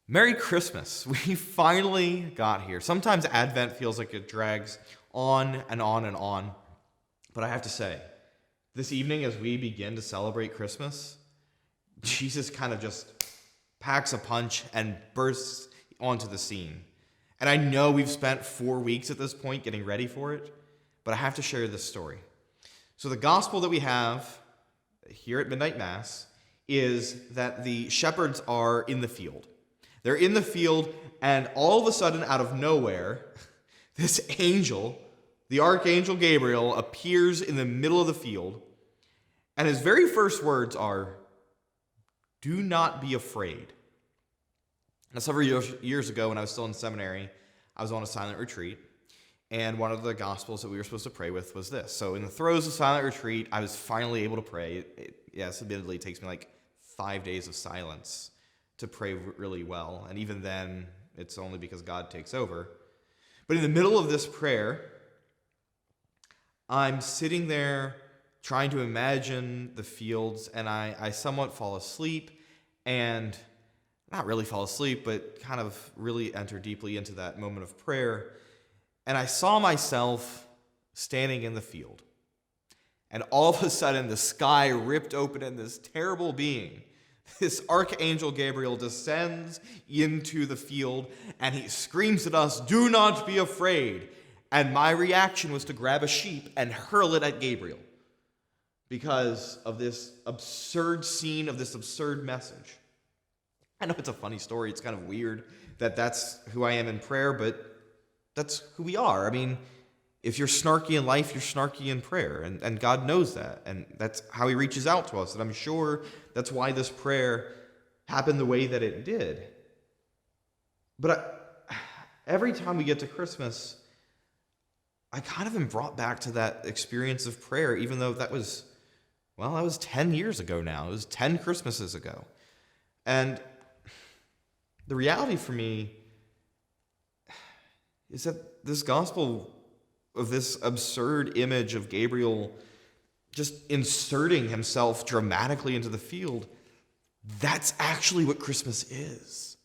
Merry Christmas. We finally got here. Sometimes Advent feels like it drags on and on and on. But I have to say, this evening as we begin to celebrate Christmas, Jesus kind of just packs a punch and bursts onto the scene. And I know we've spent 4 weeks at this point getting ready for it, but I have to share this story. So the gospel that we have here at Midnight Mass is that the shepherds are in the field. They're in the field, and all of a sudden, out of nowhere, this angel, the archangel Gabriel, appears in the middle of the field, and his very first words are, "Do not be afraid." Now, several years ago, when I was still in seminary, I was on a silent retreat, and one of the gospels that we were supposed to pray with was this. So in the throes of silent retreat, I was finally able to pray. Yes, admittedly, it takes me like 5 days of silence to pray really well. And even then, it's only because God takes over. But in the middle of this prayer, I'm sitting there trying to imagine the fields, and I somewhat fall asleep, and not really fall asleep, but kind of really enter deeply into that moment of prayer. And I saw myself standing in the field. And all of a sudden, the sky ripped open, and this terrible being, this archangel Gabriel, descends into the field, and he screams at us, "Do not be afraid." And my reaction was to grab a sheep and hurl it at Gabriel because of this absurd scene, of this absurd message. I know it's a funny story. It's kind of weird that that's who I am in prayer, but that's who we are. I mean, if you're snarky in life, you're snarky in prayer, and God knows that, and that's how he reaches out to us, and I'm sure that's why this prayer happened the way that it did. But every time we get to Christmas, I kind of am brought back to that experience of prayer, even though that was 10 years ago now. It was 10 Christmases ago. And the reality for me is that this gospel of this absurd image of Gabriel just inserting himself dramatically into the field, that's actually what Christmas is.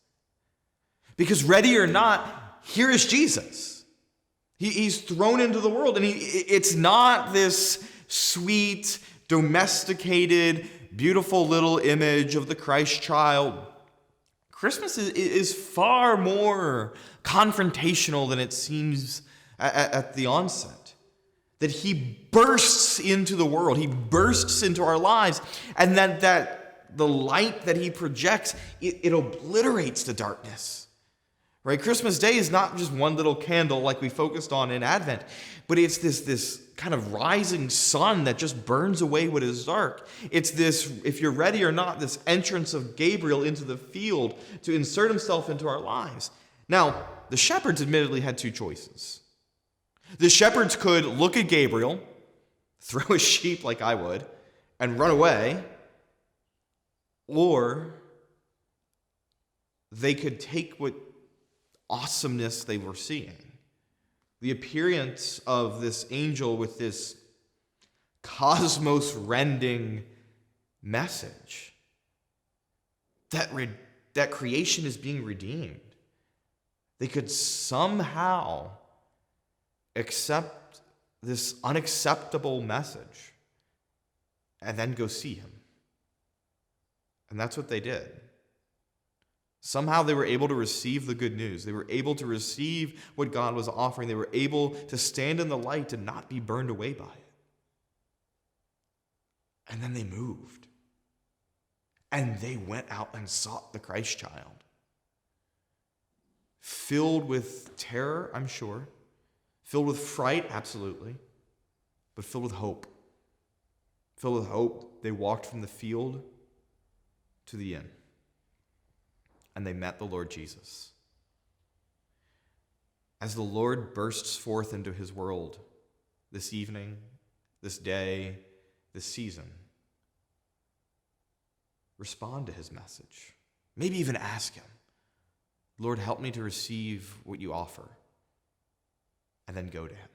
Because ready or not, here is Jesus. He's thrown into the world, and it's not this sweet, domesticated, beautiful little image of the Christ child. Christmas is far more confrontational than it seems at the onset. That he bursts into the world, he bursts into our lives, and that the light that he projects, it obliterates the darkness. Right? Christmas Day is not just one little candle like we focused on in Advent, but it's this kind of rising sun that just burns away what is dark. It's this, if you're ready or not, this entrance of Gabriel into the field to insert himself into our lives. Now, the shepherds admittedly had two choices. The shepherds could look at Gabriel, throw a sheep like I would, and run away, or they could take what awesomeness they were seeing. The appearance of this angel with this cosmos-rending message that creation is being redeemed. They could somehow accept this unacceptable message and then go see him. And that's what they did. Somehow they were able to receive the good news. They were able to receive what God was offering. They were able to stand in the light and not be burned away by it. And then they moved. And they went out and sought the Christ child. Filled with terror, I'm sure. Filled with fright, absolutely. But filled with hope. Filled with hope, they walked from the field to the inn. And they met the Lord Jesus. As the Lord bursts forth into his world this evening, this day, this season, respond to his message. Maybe even ask him, "Lord, help me to receive what you offer," and then go to him.